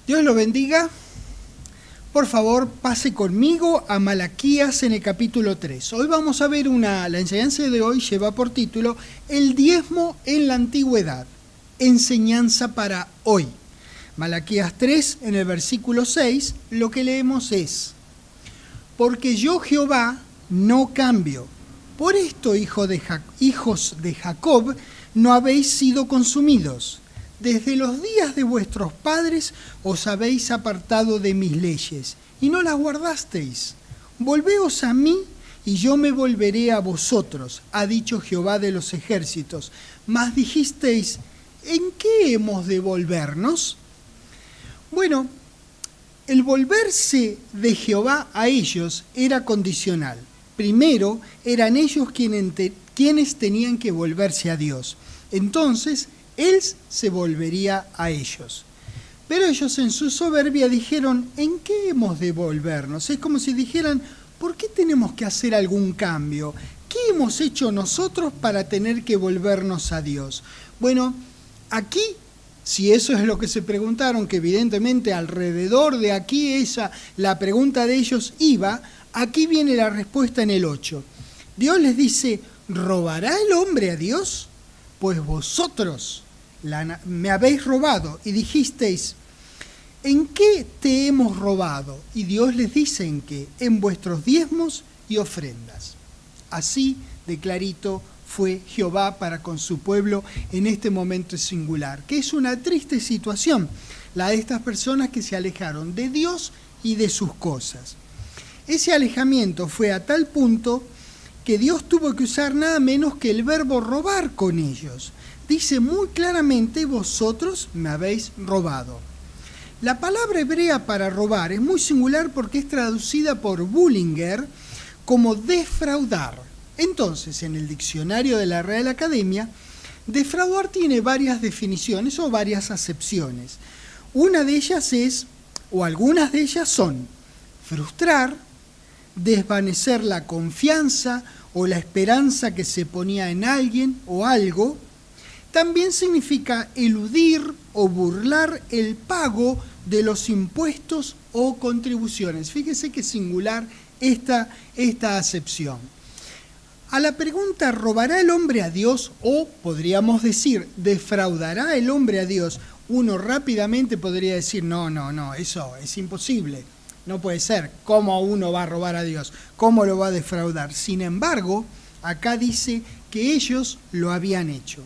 Dios lo bendiga. Por favor, pase conmigo a Malaquías en el capítulo 3. Hoy vamos a ver la enseñanza de hoy lleva por título El diezmo en la antigüedad, enseñanza para hoy. Malaquías 3, en el versículo 6, lo que leemos es: porque yo Jehová no cambio. Por esto, hijos de Jacob, no habéis sido consumidos. Desde los días de vuestros padres os habéis apartado de mis leyes, y no las guardasteis. Volveos a mí, y yo me volveré a vosotros, ha dicho Jehová de los ejércitos. Mas dijisteis, ¿en qué hemos de volvernos? Bueno, el volverse de Jehová a ellos era condicional. Primero, eran ellos quienes tenían que volverse a Dios. Entonces, Él se volvería a ellos. Pero ellos en su soberbia dijeron, ¿en qué hemos de volvernos? Es como si dijeran, ¿por qué tenemos que hacer algún cambio? ¿Qué hemos hecho nosotros para tener que volvernos a Dios? Bueno, aquí, si eso es lo que se preguntaron, que evidentemente alrededor de aquí la pregunta de ellos iba, aquí viene la respuesta en el 8. Dios les dice, ¿robará el hombre a Dios? Pues vosotros me habéis robado y dijisteis, ¿en qué te hemos robado? Y Dios les dice en qué, en vuestros diezmos y ofrendas. Así de clarito fue Jehová para con su pueblo en este momento singular, que es una triste situación, la de estas personas que se alejaron de Dios y de sus cosas. Ese alejamiento fue a tal punto que Dios tuvo que usar nada menos que el verbo robar con ellos. Dice muy claramente, vosotros me habéis robado. La palabra hebrea para robar es muy singular porque es traducida por Bullinger como defraudar. Entonces, en el diccionario de la Real Academia, defraudar tiene varias definiciones o varias acepciones. Una de ellas es, o algunas de ellas son, frustrar, desvanecer la confianza o la esperanza que se ponía en alguien o algo. También significa eludir o burlar el pago de los impuestos o contribuciones. Fíjese que singular esta acepción. A la pregunta, ¿robará el hombre a Dios? O podríamos decir, ¿defraudará el hombre a Dios? Uno rápidamente podría decir, no, eso es imposible. No puede ser. ¿Cómo uno va a robar a Dios? ¿Cómo lo va a defraudar? Sin embargo, acá dice que ellos lo habían hecho.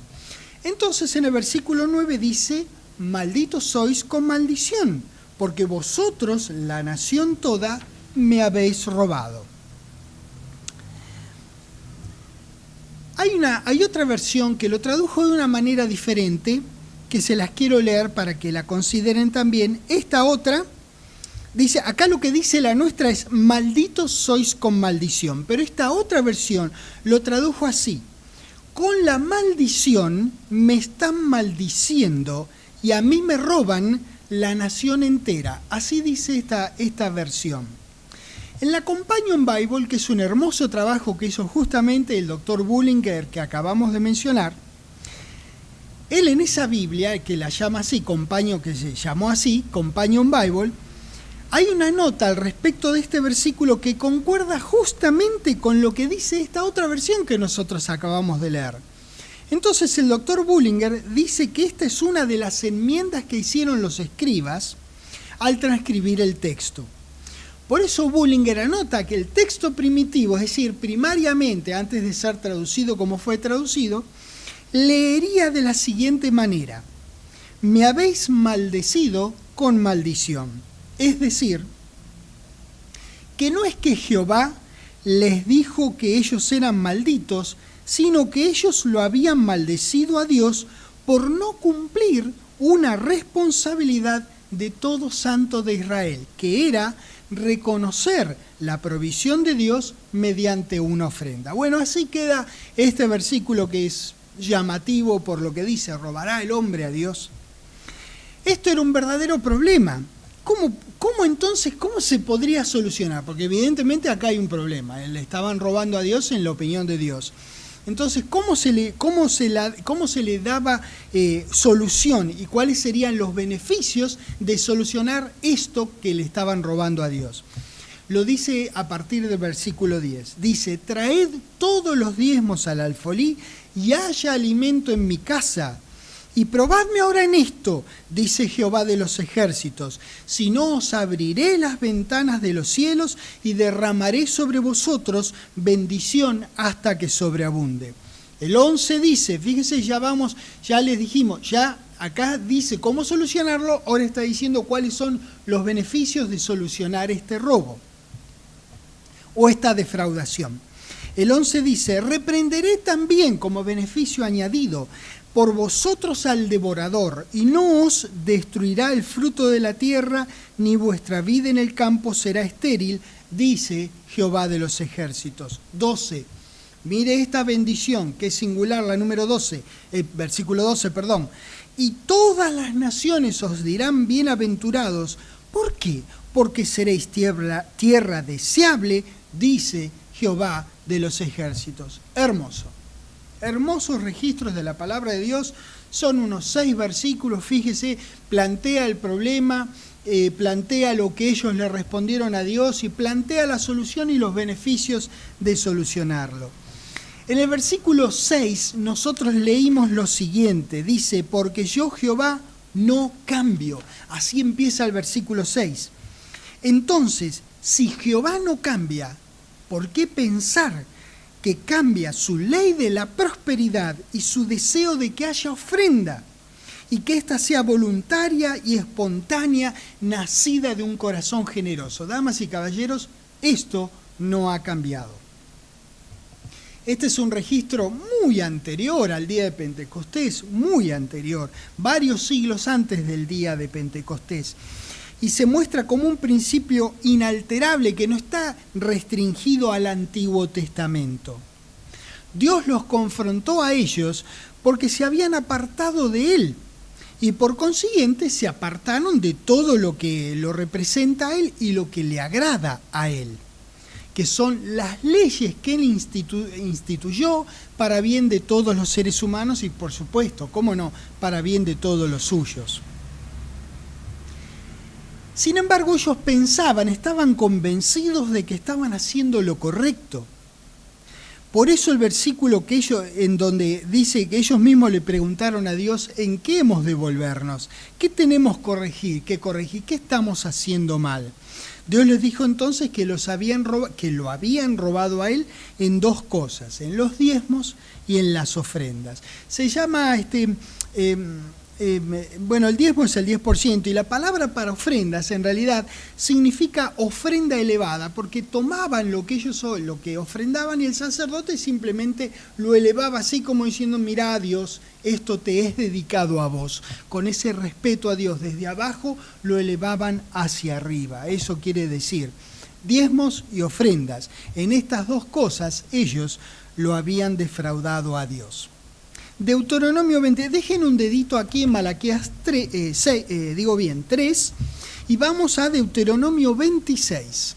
Entonces en el versículo 9 dice, malditos sois con maldición, porque vosotros, la nación toda, me habéis robado. Hay otra versión que lo tradujo de una manera diferente, que se las quiero leer para que la consideren también. Esta otra dice, acá lo que dice la nuestra es, malditos sois con maldición, pero esta otra versión lo tradujo así, con la maldición me están maldiciendo y a mí me roban la nación entera. Así dice esta versión. En la Companion Bible, que es un hermoso trabajo que hizo justamente el doctor Bullinger que acabamos de mencionar, él en esa Biblia, que la llama así, que se llamó así, Companion Bible, hay una nota al respecto de este versículo que concuerda justamente con lo que dice esta otra versión que nosotros acabamos de leer. Entonces el doctor Bullinger dice que esta es una de las enmiendas que hicieron los escribas al transcribir el texto. Por eso Bullinger anota que el texto primitivo, es decir, primariamente antes de ser traducido como fue traducido, leería de la siguiente manera: me habéis maldecido con maldición. Es decir, que no es que Jehová les dijo que ellos eran malditos, sino que ellos lo habían maldecido a Dios por no cumplir una responsabilidad de todo santo de Israel, que era reconocer la provisión de Dios mediante una ofrenda. Bueno, así queda este versículo que es llamativo por lo que dice, ¿robará el hombre a Dios? Esto era un verdadero problema. ¿Cómo entonces, cómo se podría solucionar? Porque evidentemente acá hay un problema. Le estaban robando a Dios en la opinión de Dios. Entonces, ¿cómo se le daba solución y cuáles serían los beneficios de solucionar esto que le estaban robando a Dios? Lo dice a partir del versículo 10. Dice, traed todos los diezmos al alfolí y haya alimento en mi casa. Y probadme ahora en esto, dice Jehová de los ejércitos, si no os abriré las ventanas de los cielos y derramaré sobre vosotros bendición hasta que sobreabunde. El 11 dice, fíjense, ya les dijimos, ya acá dice cómo solucionarlo, ahora está diciendo cuáles son los beneficios de solucionar este robo o esta defraudación. El 11 dice, reprenderé también como beneficio añadido por vosotros al devorador, y no os destruirá el fruto de la tierra, ni vuestra vida en el campo será estéril, dice Jehová de los ejércitos. 12. Mire esta bendición, que es singular, la número 12, versículo 12, perdón. Y todas las naciones os dirán bienaventurados. ¿Por qué? Porque seréis tierra deseable, dice Jehová de los ejércitos. Hermoso. Hermosos registros de la palabra de Dios, son unos 6 versículos, fíjese, plantea el problema, plantea lo que ellos le respondieron a Dios y plantea la solución y los beneficios de solucionarlo. En el versículo 6 nosotros leímos lo siguiente, dice, porque yo Jehová no cambio. Así empieza el versículo 6. Entonces, si Jehová no cambia, ¿por qué pensar que cambia su ley de la prosperidad y su deseo de que haya ofrenda y que ésta sea voluntaria y espontánea, nacida de un corazón generoso? Damas y caballeros, esto no ha cambiado. Este es un registro muy anterior al día de Pentecostés, muy anterior, varios siglos antes del día de Pentecostés. Y se muestra como un principio inalterable que no está restringido al Antiguo Testamento. Dios los confrontó a ellos porque se habían apartado de Él y por consiguiente se apartaron de todo lo que lo representa a Él y lo que le agrada a Él, que son las leyes que Él instituyó para bien de todos los seres humanos y, por supuesto, cómo no, para bien de todos los suyos. Sin embargo, ellos estaban convencidos de que estaban haciendo lo correcto. Por eso el versículo en donde dice que ellos mismos le preguntaron a Dios, ¿en qué hemos de volvernos? ¿Qué tenemos que corregir? ¿Qué estamos haciendo mal? Dios les dijo entonces que lo habían robado a Él en 2 cosas, en los diezmos y en las ofrendas. Se llama el diezmo es el 10%, y la palabra para ofrendas en realidad significa ofrenda elevada, porque tomaban lo que ofrendaban y el sacerdote simplemente lo elevaba así como diciendo, mirá Dios, esto te es dedicado a vos. Con ese respeto a Dios desde abajo lo elevaban hacia arriba. Eso quiere decir diezmos y ofrendas. En estas 2 cosas ellos lo habían defraudado a Dios. Deuteronomio 20, dejen un dedito aquí en Malaquías 3, y vamos a Deuteronomio 26,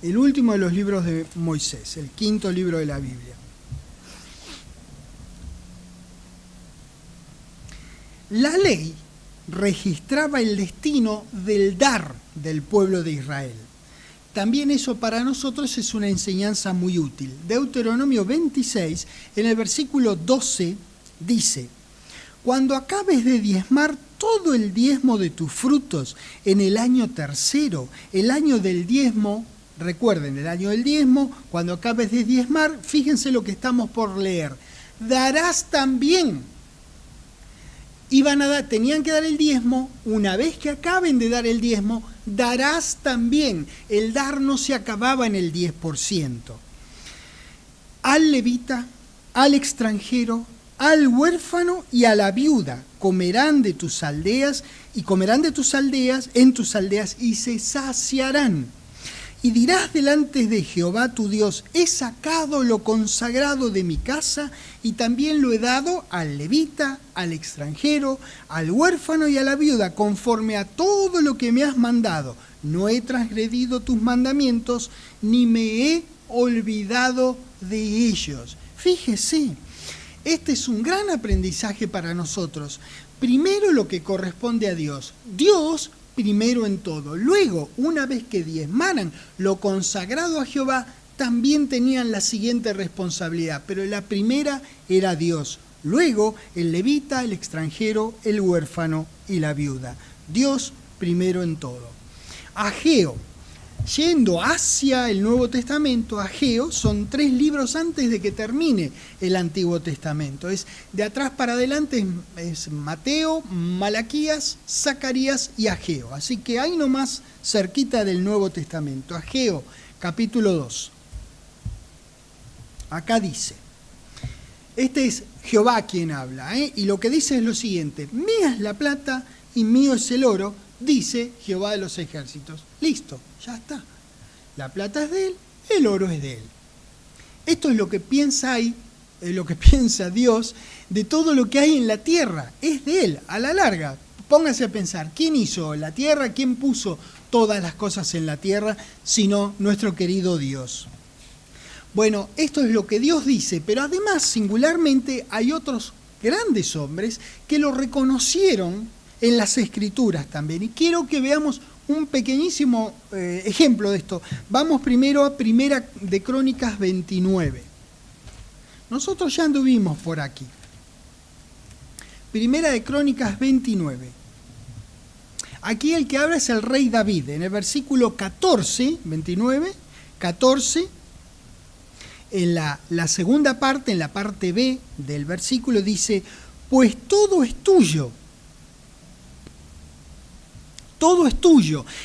el último de los libros de Moisés, el 5.º libro de la Biblia. La ley registraba el destino del dar del pueblo de Israel. También eso para nosotros es una enseñanza muy útil. Deuteronomio 26, en el versículo 12, dice, cuando acabes de diezmar todo el diezmo de tus frutos en el año 3, el año del diezmo, recuerden, el año del diezmo, cuando acabes de diezmar, fíjense lo que estamos por leer, darás también. Tenían que dar el diezmo, una vez que acaben de dar el diezmo, darás también. El dar no se acababa en el 10%. Al levita, al extranjero, al huérfano y a la viuda comerán de tus aldeas en tus aldeas y se saciarán. Y dirás delante de Jehová tu Dios, he sacado lo consagrado de mi casa y también lo he dado al levita, al extranjero, al huérfano y a la viuda, conforme a todo lo que me has mandado. No he transgredido tus mandamientos, ni me he olvidado de ellos. Fíjese, este es un gran aprendizaje para nosotros. Primero lo que corresponde a Dios. Dios primero en todo. Luego, una vez que diezmaran lo consagrado a Jehová, también tenían la siguiente responsabilidad, pero la primera era Dios. Luego, el levita, el extranjero, el huérfano y la viuda. Dios primero en todo. Ageo, yendo hacia el Nuevo Testamento, Ageo son 3 libros antes de que termine el Antiguo Testamento. Es de atrás para adelante, es Mateo, Malaquías, Zacarías y Ageo. Así que ahí nomás cerquita del Nuevo Testamento. Ageo, capítulo 2. Acá dice, este es Jehová quien habla, y lo que dice es lo siguiente: mía es la plata y mío es el oro, dice Jehová de los ejércitos. Listo, ya está. La plata es de él, el oro es de él. Esto es lo que piensa lo que piensa Dios de todo lo que hay en la tierra. Es de él, a la larga. Póngase a pensar, ¿quién hizo la tierra? ¿Quién puso todas las cosas en la tierra? Sino nuestro querido Dios. Bueno, esto es lo que Dios dice, pero además, singularmente, hay otros grandes hombres que lo reconocieron en las Escrituras también. Y quiero que veamos un pequeñísimo ejemplo de esto. Vamos primero a Primera de Crónicas 29. Nosotros ya anduvimos por aquí. Primera de Crónicas 29. Aquí el que habla es el rey David. En el versículo 14, 29, 14... En la segunda parte, en la parte B del versículo, dice, pues todo es tuyo,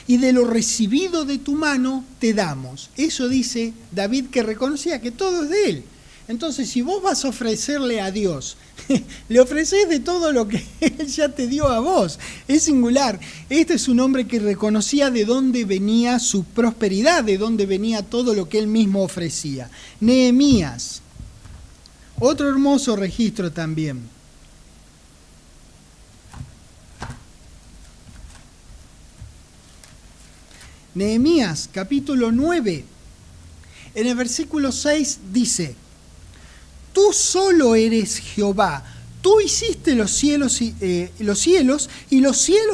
y de lo recibido de tu mano te damos. Eso dice David, que reconocía que todo es de él. Entonces, si vos vas a ofrecerle a Dios, le ofreces de todo lo que él ya te dio a vos. Es singular. Este es un hombre que reconocía de dónde venía su prosperidad, de dónde venía todo lo que él mismo ofrecía. Nehemías, otro hermoso registro también. Nehemías, capítulo 9, en el versículo 6 dice, tú solo eres Jehová, tú hiciste los cielos y los cielos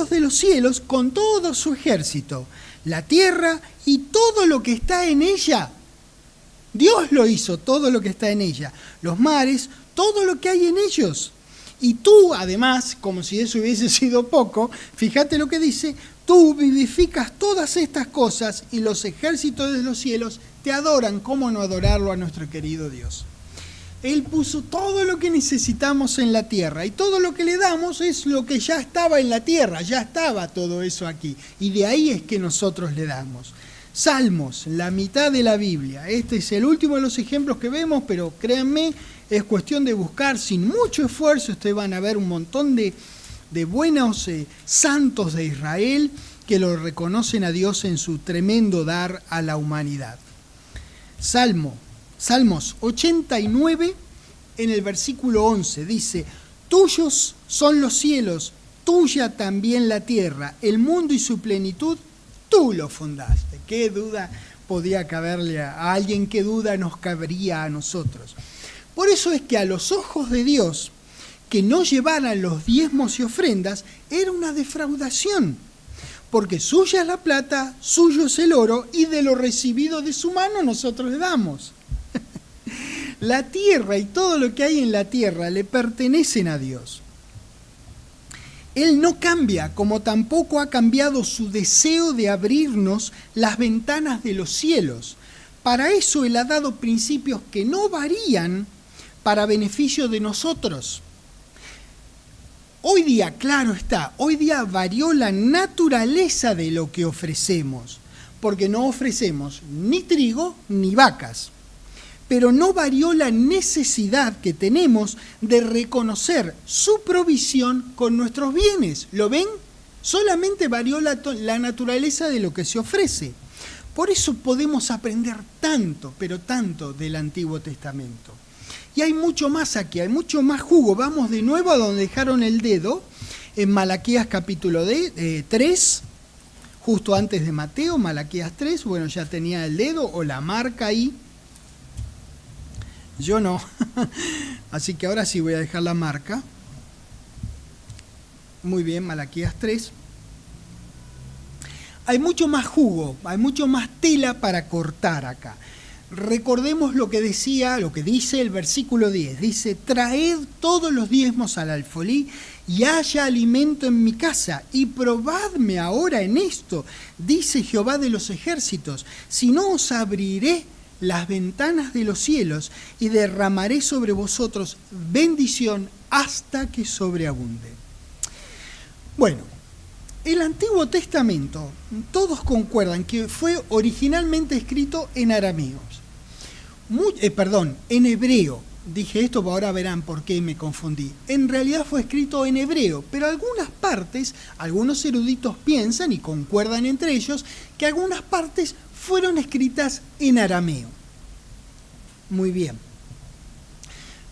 de los cielos con todo su ejército, la tierra y todo lo que está en ella. Dios lo hizo, todo lo que está en ella, los mares, todo lo que hay en ellos. Y tú, además, como si eso hubiese sido poco, fíjate lo que dice, tú vivificas todas estas cosas y los ejércitos de los cielos te adoran. ¿Cómo no adorarlo a nuestro querido Dios? Él puso todo lo que necesitamos en la tierra y todo lo que le damos es lo que ya estaba en la tierra, ya estaba todo eso aquí. Y de ahí es que nosotros le damos. Salmos, la mitad de la Biblia. Este es el último de los ejemplos que vemos, pero créanme, es cuestión de buscar sin mucho esfuerzo. Ustedes van a ver un montón de buenos santos de Israel que lo reconocen a Dios en su tremendo dar a la humanidad. Salmos 89, en el versículo 11, dice, tuyos son los cielos, tuya también la tierra, el mundo y su plenitud, tú lo fundaste. ¿Qué duda podía caberle a alguien? ¿Qué duda nos cabería a nosotros? Por eso es que a los ojos de Dios, que no llevaran los diezmos y ofrendas, era una defraudación. Porque suya es la plata, suyo es el oro, y de lo recibido de su mano nosotros le damos. La tierra y todo lo que hay en la tierra le pertenecen a Dios. Él no cambia, como tampoco ha cambiado su deseo de abrirnos las ventanas de los cielos. Para eso Él ha dado principios que no varían para beneficio de nosotros. Hoy día, claro está, hoy día varió la naturaleza de lo que ofrecemos, porque no ofrecemos ni trigo ni vacas. Pero no varió la necesidad que tenemos de reconocer su provisión con nuestros bienes. ¿Lo ven? Solamente varió la naturaleza de lo que se ofrece. Por eso podemos aprender tanto, pero tanto del Antiguo Testamento. Y hay mucho más aquí, hay mucho más jugo. Vamos de nuevo a donde dejaron el dedo, en Malaquías capítulo 3, justo antes de Mateo, Malaquías 3, bueno, ya tenía el dedo o la marca ahí. Yo no. Así que ahora sí voy a dejar la marca. Muy bien, Malaquías 3. Hay mucho más jugo, hay mucho más tela para cortar acá. Recordemos lo que dice el versículo 10. Dice, traed todos los diezmos al alfolí y haya alimento en mi casa, y probadme ahora en esto, dice Jehová de los ejércitos, si no os abriré las ventanas de los cielos y derramaré sobre vosotros bendición hasta que sobreabunde. Bueno, el Antiguo Testamento, todos concuerdan que fue originalmente escrito en arameo. En hebreo. Dije esto, pero ahora verán por qué me confundí. En realidad fue escrito en hebreo, pero algunas partes, algunos eruditos piensan y concuerdan entre ellos, que algunas partes fueron escritas en arameo. Muy bien.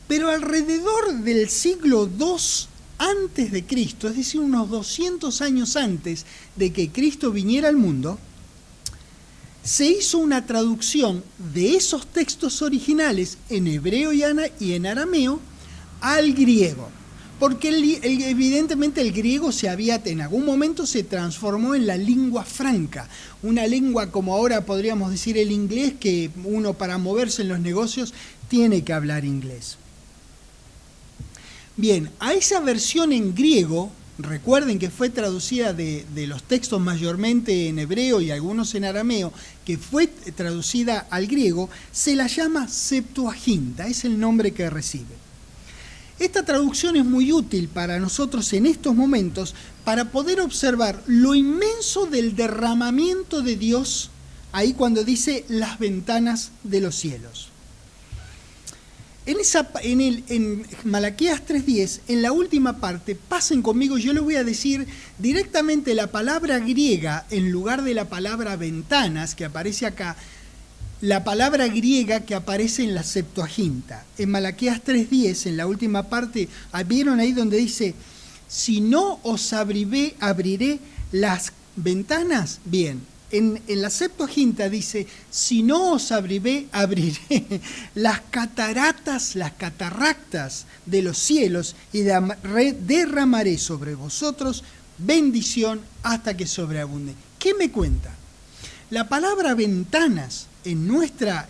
Pero alrededor del siglo II antes de Cristo, es decir, unos 200 años antes de que Cristo viniera al mundo, se hizo una traducción de esos textos originales en hebreo y en arameo al griego, porque evidentemente el griego en algún momento se transformó en la lengua franca, una lengua como ahora podríamos decir el inglés, que uno para moverse en los negocios tiene que hablar inglés. Bien, a esa versión en griego, recuerden que fue traducida de los textos mayormente en hebreo y algunos en arameo, que fue traducida al griego, se la llama Septuaginta, es el nombre que recibe. Esta traducción es muy útil para nosotros en estos momentos para poder observar lo inmenso del derramamiento de Dios ahí cuando dice las ventanas de los cielos. En Malaquías 3.10, en la última parte, pasen conmigo, yo les voy a decir directamente la palabra griega en lugar de la palabra ventanas que aparece acá, la palabra griega que aparece en la Septuaginta. En Malaquías 3.10, en la última parte, ¿vieron ahí donde dice, si no os abriré las ventanas? Bien. En la Septuaginta dice, si no os abriré las cataractas de los cielos y derramaré sobre vosotros bendición hasta que sobreabunde. ¿Qué me cuenta? La palabra ventanas en nuestra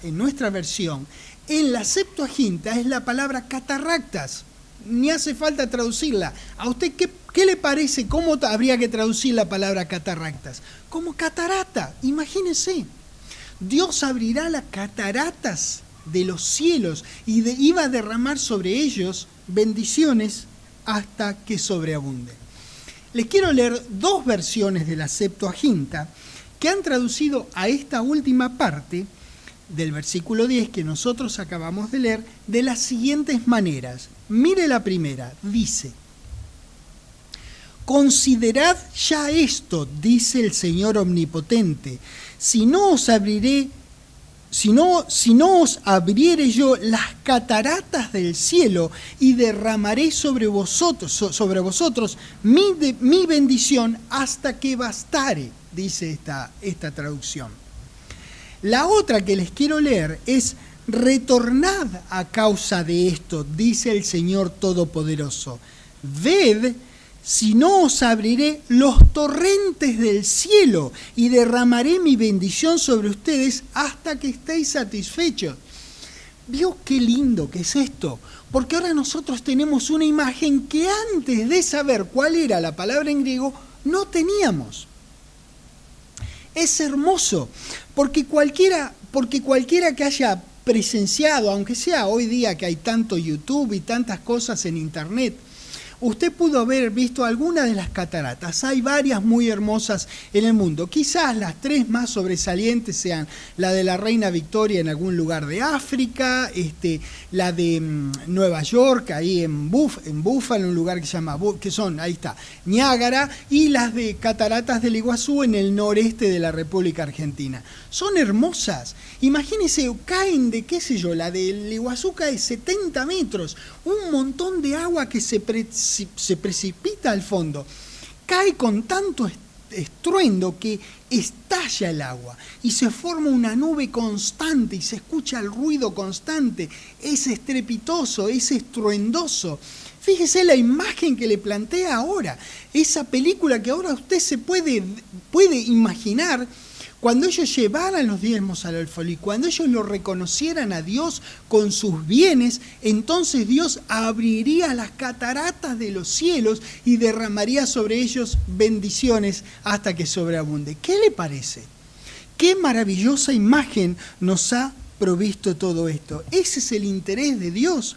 versión, en la Septuaginta es la palabra cataractas. Ni hace falta traducirla. ¿A usted qué le parece? ¿Cómo habría que traducir la palabra cataractas? Como catarata, imagínense. Dios abrirá las cataratas de los cielos y iba a derramar sobre ellos bendiciones hasta que sobreabunde. Les quiero leer dos versiones de la Septuaginta que han traducido a esta última parte del versículo 10 que nosotros acabamos de leer de las siguientes maneras. Mire la primera, dice: considerad ya esto, dice el Señor Omnipotente, si no os abriere yo las cataratas del cielo y derramaré sobre vosotros mi bendición hasta que bastare, dice esta traducción. La otra que les quiero leer es: retornad a causa de esto, dice el Señor Todopoderoso. Ved si no os abriré los torrentes del cielo y derramaré mi bendición sobre ustedes hasta que estéis satisfechos. ¿Vio qué lindo que es esto? Porque ahora nosotros tenemos una imagen que antes de saber cuál era la palabra en griego, no teníamos. Es hermoso, porque cualquiera que haya presenciado, aunque sea hoy día que hay tanto YouTube y tantas cosas en Internet, usted pudo haber visto alguna de las cataratas. Hay varias muy hermosas en el mundo. Quizás las tres más sobresalientes sean la de la Reina Victoria en algún lugar de África, la de Nueva York, ahí en Búfalo, un lugar que se llama, ahí está, Niágara, y las de Cataratas del Iguazú en el noreste de la República Argentina. Son hermosas. Imagínense, caen de, qué sé yo, la del Iguazú cae 70 metros, un montón de agua que se precipita al fondo, cae con tanto estruendo que estalla el agua y se forma una nube constante y se escucha el ruido constante. Es estrepitoso, es estruendoso. Fíjese la imagen que le plantea ahora, esa película que ahora usted se puede imaginar. Cuando ellos llevaran los diezmos al alfolí, y cuando ellos lo reconocieran a Dios con sus bienes, entonces Dios abriría las cataratas de los cielos y derramaría sobre ellos bendiciones hasta que sobreabunde. ¿Qué le parece? Qué maravillosa imagen nos ha provisto todo esto. Ese es el interés de Dios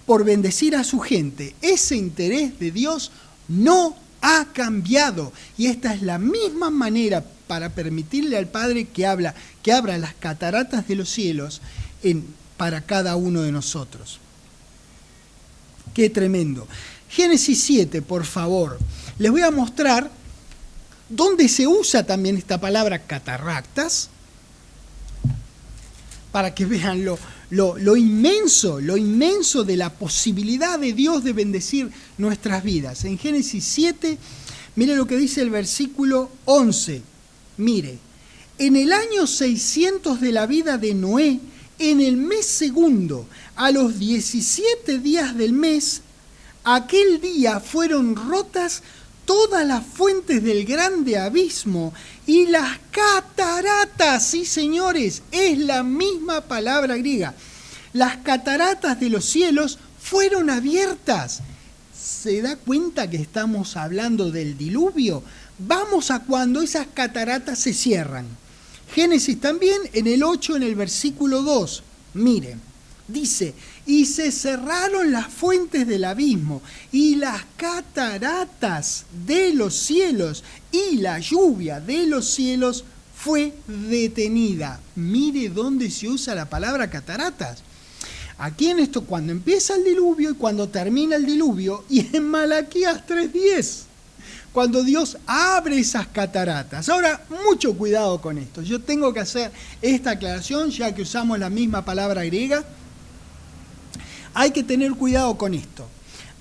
por bendecir a su gente. Ese interés de Dios no ha cambiado. Y esta es la misma manera para permitirle al Padre que abra las cataratas de los cielos para cada uno de nosotros. Qué tremendo. Génesis 7, por favor. Les voy a mostrar dónde se usa también esta palabra cataratas, para que vean lo inmenso de la posibilidad de Dios de bendecir nuestras vidas. En Génesis 7, mire lo que dice el versículo 11. Mire, en el año 600 de la vida de Noé, en el mes segundo, a los 17 días del mes, aquel día fueron rotas todas las fuentes del grande abismo y las cataratas, sí señores, es la misma palabra griega. Las cataratas de los cielos fueron abiertas. ¿Se da cuenta que estamos hablando del diluvio? Vamos a cuando esas cataratas se cierran. Génesis también en el 8, en el versículo 2. Miren, dice, y se cerraron las fuentes del abismo y las cataratas de los cielos y la lluvia de los cielos fue detenida. Mire dónde se usa la palabra cataratas. Aquí en esto, cuando empieza el diluvio y cuando termina el diluvio, y en Malaquías 3:10. Cuando Dios abre esas cataratas. Ahora, mucho cuidado con esto. Yo tengo que hacer esta aclaración, ya que usamos la misma palabra griega. Hay que tener cuidado con esto.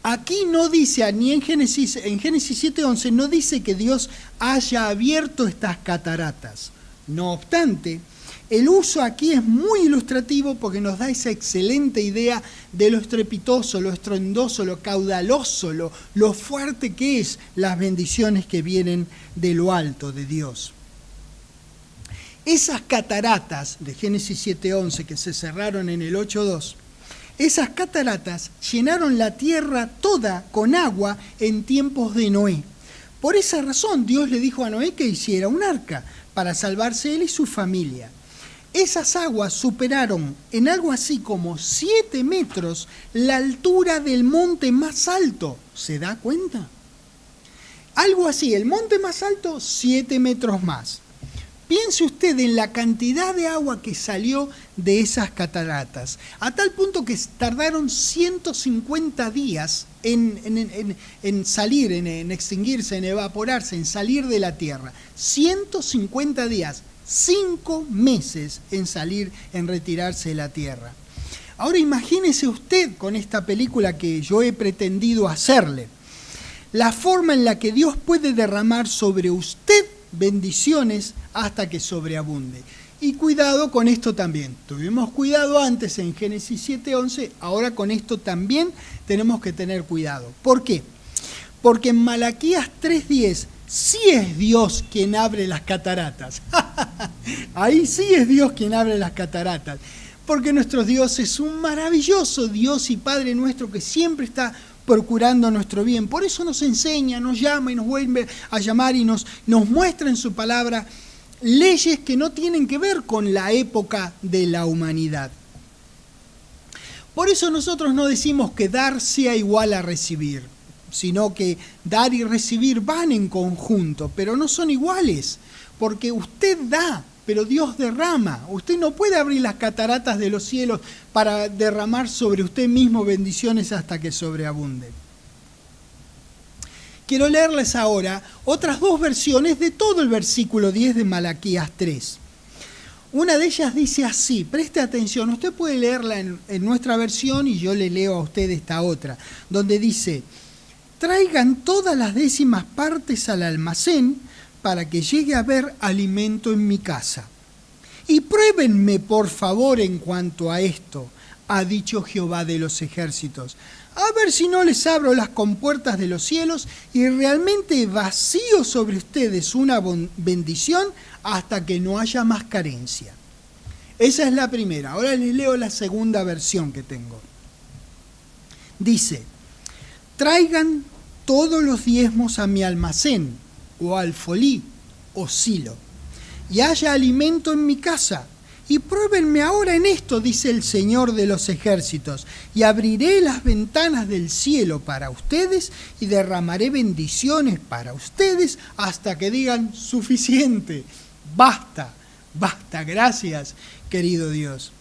Aquí no dice, ni en Génesis 7:11, no dice que Dios haya abierto estas cataratas. No obstante, el uso aquí es muy ilustrativo porque nos da esa excelente idea de lo estrepitoso, lo estruendoso, lo caudaloso, lo fuerte que es las bendiciones que vienen de lo alto de Dios. Esas cataratas de Génesis 7:11 que se cerraron en el 8:2, esas cataratas llenaron la tierra toda con agua en tiempos de Noé. Por esa razón Dios le dijo a Noé que hiciera un arca para salvarse él y su familia. Esas aguas superaron en algo así como 7 metros la altura del monte más alto. ¿Se da cuenta? Algo así, el monte más alto, 7 metros más. Piense usted en la cantidad de agua que salió de esas cataratas, a tal punto que tardaron 150 días en salir, en extinguirse, en evaporarse, en salir de la tierra. 150 días. 5 meses en salir, en retirarse de la tierra. Ahora imagínese usted con esta película que yo he pretendido hacerle, la forma en la que Dios puede derramar sobre usted bendiciones hasta que sobreabunde. Y cuidado con esto también. Tuvimos cuidado antes en Génesis 7:11, ahora con esto también tenemos que tener cuidado. ¿Por qué? Porque en Malaquías 3:10 sí es Dios quien abre las cataratas. Ahí sí es Dios quien abre las cataratas. Porque nuestro Dios es un maravilloso Dios y Padre nuestro que siempre está procurando nuestro bien. Por eso nos enseña, nos llama y nos vuelve a llamar y nos muestra en su palabra leyes que no tienen que ver con la época de la humanidad. Por eso nosotros no decimos que dar sea igual a recibir, sino que dar y recibir van en conjunto, pero no son iguales, porque usted da, pero Dios derrama. Usted no puede abrir las cataratas de los cielos para derramar sobre usted mismo bendiciones hasta que sobreabunde. Quiero leerles ahora otras 2 versiones de todo el versículo 10 de Malaquías 3. Una de ellas dice así, preste atención, usted puede leerla en nuestra versión y yo le leo a usted esta otra, donde dice: traigan todas las 10ª partes al almacén para que llegue a haber alimento en mi casa. Y pruébenme, por favor, en cuanto a esto, ha dicho Jehová de los ejércitos, a ver si no les abro las compuertas de los cielos y realmente vacío sobre ustedes una bendición hasta que no haya más carencia. Esa es la primera. Ahora les leo la segunda versión que tengo. Dice, traigan todos los diezmos a mi almacén, o alfolí, o silo, y haya alimento en mi casa. Y pruébenme ahora en esto, dice el Señor de los ejércitos, y abriré las ventanas del cielo para ustedes y derramaré bendiciones para ustedes hasta que digan suficiente, basta, basta, gracias, querido Dios.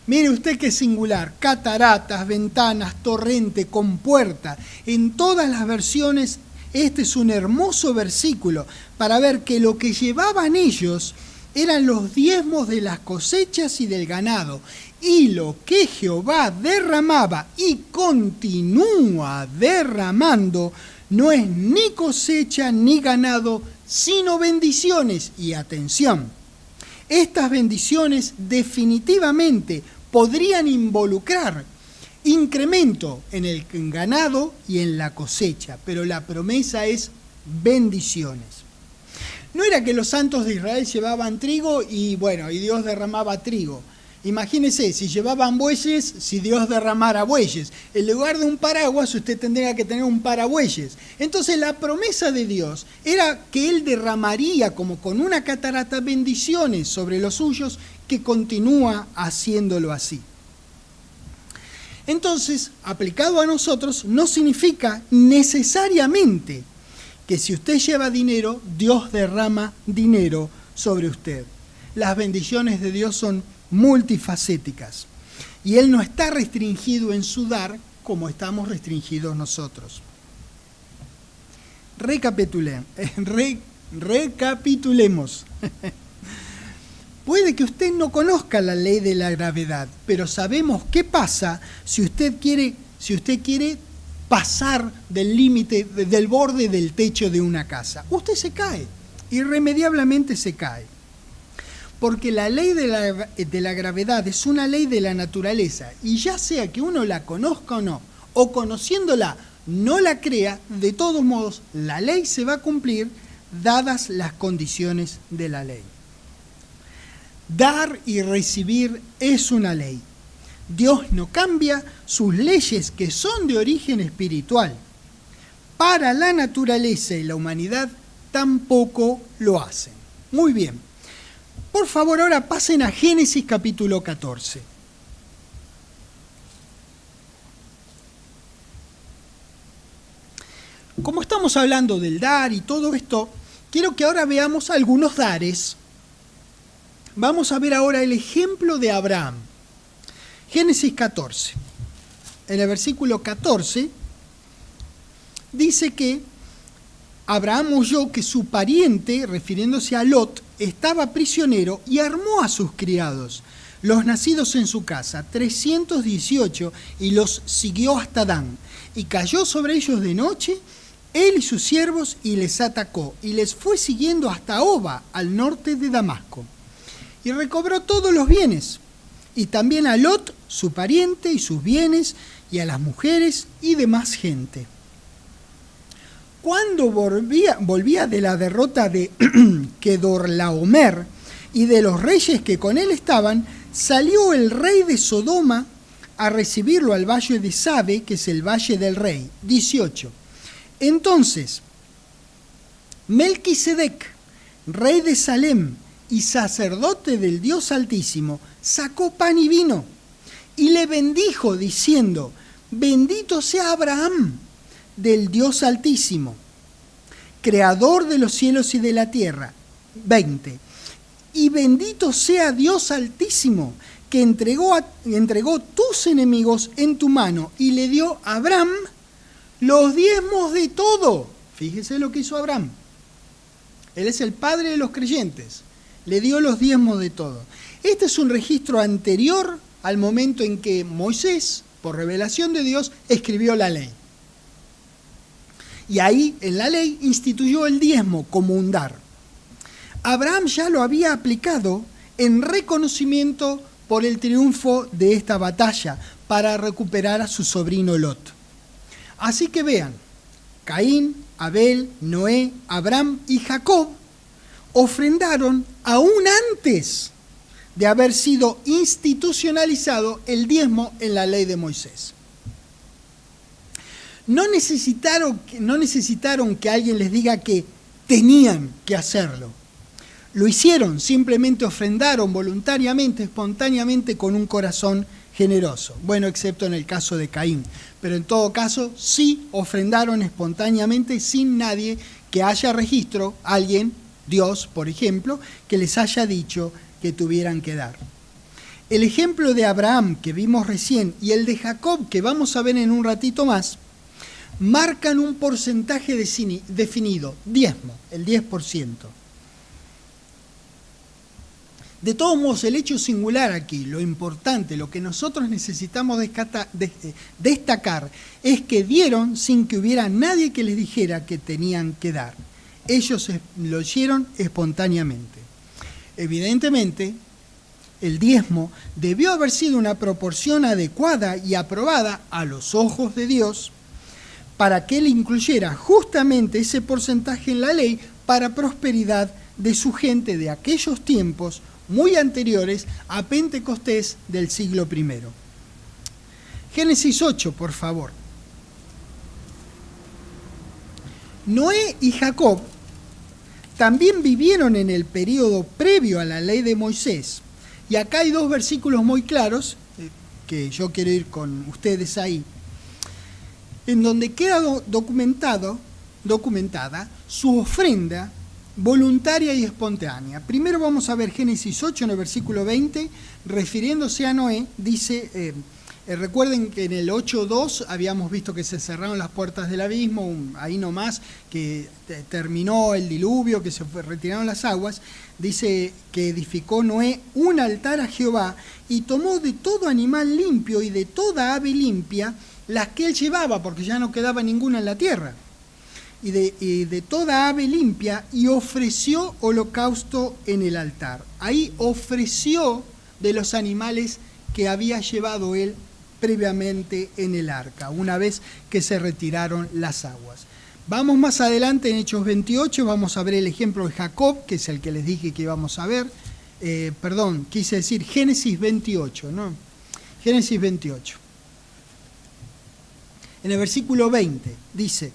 Mire usted qué singular, cataratas, ventanas, torrente, compuerta, en todas las versiones este es un hermoso versículo para ver que lo que llevaban ellos eran los diezmos de las cosechas y del ganado, y lo que Jehová derramaba y continúa derramando no es ni cosecha ni ganado, sino bendiciones. Y atención, estas bendiciones definitivamente podrían involucrar incremento en el ganado y en la cosecha, pero la promesa es bendiciones. No era que los santos de Israel llevaban trigo y Dios derramaba trigo. Imagínese, si llevaban bueyes, si Dios derramara bueyes. En lugar de un paraguas, usted tendría que tener un parabueyes. Entonces la promesa de Dios era que Él derramaría como con una catarata bendiciones sobre los suyos, que continúa haciéndolo así. Entonces, aplicado a nosotros, no significa necesariamente que si usted lleva dinero, Dios derrama dinero sobre usted. Las bendiciones de Dios son multifacéticas y Él no está restringido en su dar como estamos restringidos nosotros. Recapitulemos. Puede que usted no conozca la ley de la gravedad, pero sabemos qué pasa si usted quiere pasar del límite, del borde del techo de una casa. Usted se cae, irremediablemente se cae. Porque la ley de la gravedad es una ley de la naturaleza, y ya sea que uno la conozca o no, o conociéndola no la crea, de todos modos la ley se va a cumplir dadas las condiciones de la ley. Dar y recibir es una ley. Dios no cambia sus leyes que son de origen espiritual. Para la naturaleza y la humanidad tampoco lo hacen. Muy bien. Por favor, ahora pasen a Génesis capítulo 14. Como estamos hablando del dar y todo esto, quiero que ahora veamos algunos dares. Vamos a ver ahora el ejemplo de Abraham. Génesis 14. En el versículo 14 dice que Abraham oyó que su pariente, refiriéndose a Lot, estaba prisionero y armó a sus criados, los nacidos en su casa, 318, y los siguió hasta Dan. Y cayó sobre ellos de noche, él y sus siervos, y les atacó, y les fue siguiendo hasta Oba, al norte de Damasco. Y recobró todos los bienes, y también a Lot, su pariente, y sus bienes, y a las mujeres y demás gente. Cuando volvía de la derrota de Kedorlaomer y de los reyes que con él estaban, salió el rey de Sodoma a recibirlo al valle de Sabe, que es el valle del rey. 18. Entonces, Melquisedec, rey de Salem y sacerdote del Dios Altísimo, sacó pan y vino y le bendijo diciendo: bendito sea Abraham del Dios Altísimo, creador de los cielos y de la tierra. 20. Y bendito sea Dios Altísimo, que entregó tus enemigos en tu mano, y le dio a Abraham los diezmos de todo. Fíjese lo que hizo Abraham. Él es el padre de los creyentes. Le dio los diezmos de todo. Este es un registro anterior al momento en que Moisés, por revelación de Dios, escribió la ley. Y ahí, en la ley, instituyó el diezmo como un dar. Abraham ya lo había aplicado en reconocimiento por el triunfo de esta batalla para recuperar a su sobrino Lot. Así que vean, Caín, Abel, Noé, Abraham y Jacob ofrendaron aún antes de haber sido institucionalizado el diezmo en la ley de Moisés. No necesitaron que alguien les diga que tenían que hacerlo. Lo hicieron, simplemente ofrendaron voluntariamente, espontáneamente, con un corazón generoso. Bueno, excepto en el caso de Caín. Pero en todo caso, sí ofrendaron espontáneamente sin nadie que haya registro, alguien, Dios, por ejemplo, que les haya dicho que tuvieran que dar. El ejemplo de Abraham que vimos recién y el de Jacob que vamos a ver en un ratito más, marcan un porcentaje definido, diezmo, el 10%. De todos modos, el hecho singular aquí, lo importante, lo que nosotros necesitamos destacar, es que dieron sin que hubiera nadie que les dijera que tenían que dar. Ellos lo hicieron espontáneamente. Evidentemente, el diezmo debió haber sido una proporción adecuada y aprobada a los ojos de Dios para que Él incluyera justamente ese porcentaje en la ley para prosperidad de su gente de aquellos tiempos muy anteriores a Pentecostés del siglo I. Génesis 8, por favor. Noé y Jacob también vivieron en el periodo previo a la ley de Moisés. Y acá hay dos versículos muy claros, que yo quiero ir con ustedes ahí, en donde queda documentada su ofrenda voluntaria y espontánea. Primero vamos a ver Génesis 8 en el versículo 20, refiriéndose a Noé, dice... recuerden que en el 8.2 habíamos visto que se cerraron las puertas del abismo, ahí nomás, que terminó el diluvio, que se retiraron las aguas. Dice que edificó Noé un altar a Jehová y tomó de todo animal limpio y de toda ave limpia las que él llevaba, porque ya no quedaba ninguna en la tierra. Y de toda ave limpia, y ofreció holocausto en el altar. Ahí ofreció de los animales que había llevado él previamente en el arca, una vez que se retiraron las aguas. Vamos más adelante en Hechos 28, vamos a ver el ejemplo de Jacob, que es el que les dije que íbamos a ver. Quise decir Génesis 28, ¿no? Génesis 28. En el versículo 20 dice: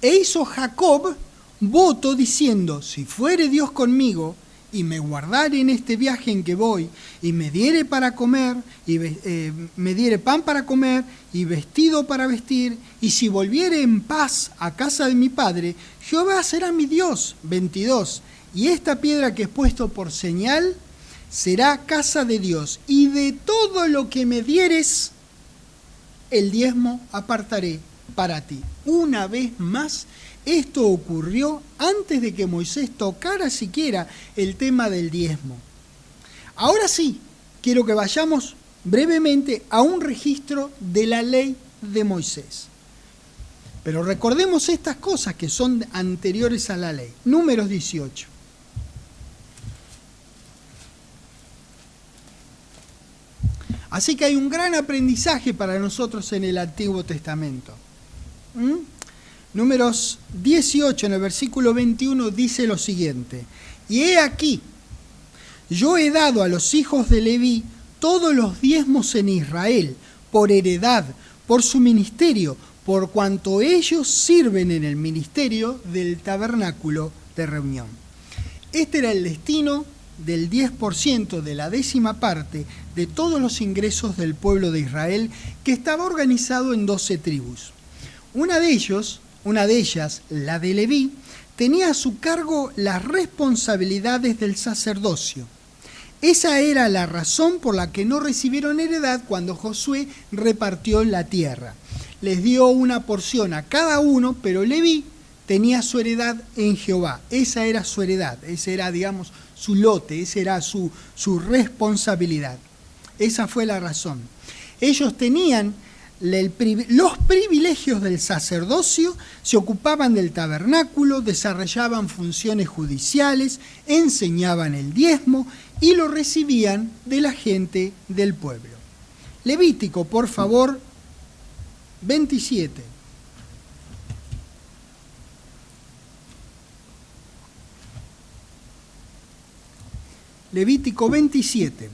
E hizo Jacob voto diciendo: si fuere Dios conmigo, y me guardare en este viaje en que voy, y me diere para comer, y me diere pan para comer, y vestido para vestir, y si volviere en paz a casa de mi padre, Jehová será mi Dios. 22. Y esta piedra que he puesto por señal será casa de Dios, y de todo lo que me dieres, el diezmo apartaré para ti. Una vez más, esto ocurrió antes de que Moisés tocara siquiera el tema del diezmo. Ahora sí, quiero que vayamos brevemente a un registro de la ley de Moisés. Pero recordemos estas cosas que son anteriores a la ley. Números 18. Así que hay un gran aprendizaje para nosotros en el Antiguo Testamento. Números 18, en el versículo 21, dice lo siguiente: y he aquí, yo he dado a los hijos de Leví todos los diezmos en Israel, por heredad, por su ministerio, por cuanto ellos sirven en el ministerio del tabernáculo de reunión. Este era el destino del 10%, de la 10ª parte de todos los ingresos del pueblo de Israel, que estaba organizado en 12 tribus. Una de ellas, la de Leví, tenía a su cargo las responsabilidades del sacerdocio. Esa era la razón por la que no recibieron heredad cuando Josué repartió la tierra. Les dio una porción a cada uno, pero Leví tenía su heredad en Jehová. Esa era su heredad, ese era, digamos, su lote, esa era su responsabilidad. Esa fue la razón. Ellos tenían los privilegios del sacerdocio, se ocupaban del tabernáculo, desarrollaban funciones judiciales, enseñaban el diezmo y lo recibían de la gente del pueblo. Levítico, por favor, 27. Levítico 27.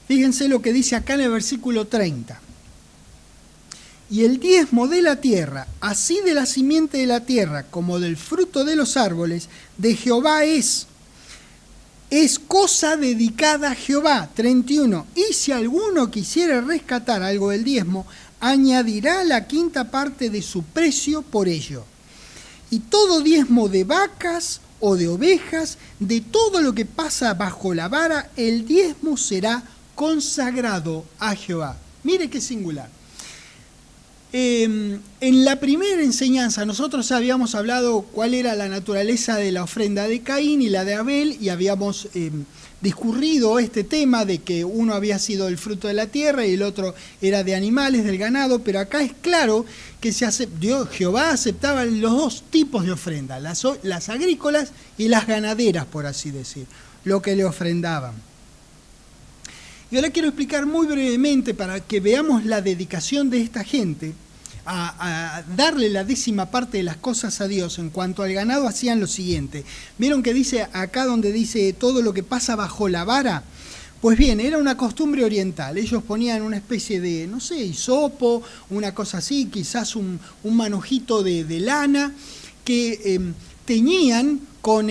Fíjense lo que dice acá en el versículo 30. Y el diezmo de la tierra, así de la simiente de la tierra como del fruto de los árboles, de Jehová es cosa dedicada a Jehová. 31. Y si alguno quisiera rescatar algo del diezmo, añadirá la quinta parte de su precio por ello. Y todo diezmo de vacas o de ovejas, de todo lo que pasa bajo la vara, el diezmo será consagrado a Jehová. Mire qué singular. En la primera enseñanza nosotros habíamos hablado cuál era la naturaleza de la ofrenda de Caín y la de Abel, y habíamos discurrido este tema de que uno había sido el fruto de la tierra y el otro era de animales, del ganado, pero acá es claro que Jehová aceptaba los dos tipos de ofrenda, las agrícolas y las ganaderas, por así decir, lo que le ofrendaban. Y ahora quiero explicar muy brevemente para que veamos la dedicación de esta gente a darle la 10ª parte de las cosas a Dios. En cuanto al ganado, hacían lo siguiente. ¿Vieron que dice acá donde dice todo lo que pasa bajo la vara? Pues bien, era una costumbre oriental. Ellos ponían una especie de, no sé, hisopo, una cosa así, quizás un manojito de lana, que teñían con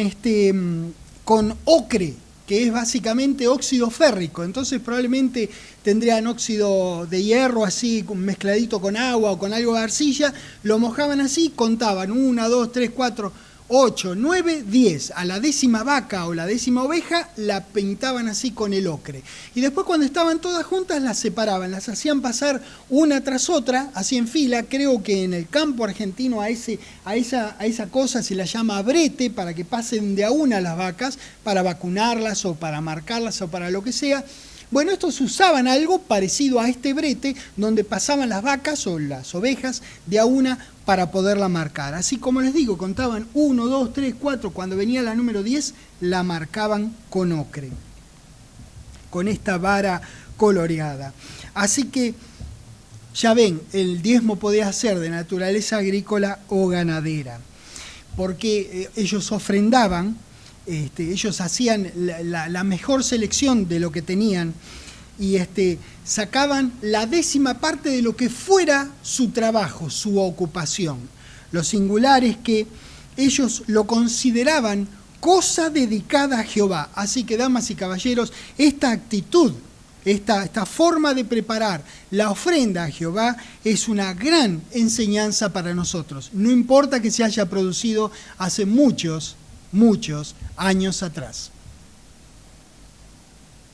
ocre, que es básicamente óxido férrico. Entonces probablemente tendrían óxido de hierro así mezcladito con agua o con algo de arcilla, lo mojaban así, contaban 1, 2, 3, 4, 8, 9, 10. A la 10ª vaca o la 10ª oveja la pintaban así con el ocre. Y después cuando estaban todas juntas las separaban, las hacían pasar una tras otra, así en fila. Creo que en el campo argentino a esa cosa se la llama brete, para que pasen de a una las vacas, para vacunarlas o para marcarlas o para lo que sea. Bueno, estos usaban algo parecido a este brete, donde pasaban las vacas o las ovejas de a una para poderla marcar. Así como les digo, contaban 1, 2, 3, 4, cuando venía la número 10, la marcaban con ocre, con esta vara coloreada. Así que, ya ven, el diezmo podía ser de naturaleza agrícola o ganadera, porque ellos ofrendaban, ellos hacían la mejor selección de lo que tenían y sacaban la 10ª parte de lo que fuera su trabajo, su ocupación. Lo singular es que ellos lo consideraban cosa dedicada a Jehová. Así que, damas y caballeros, esta actitud, esta forma de preparar la ofrenda a Jehová es una gran enseñanza para nosotros. No importa que se haya producido hace muchos años atrás.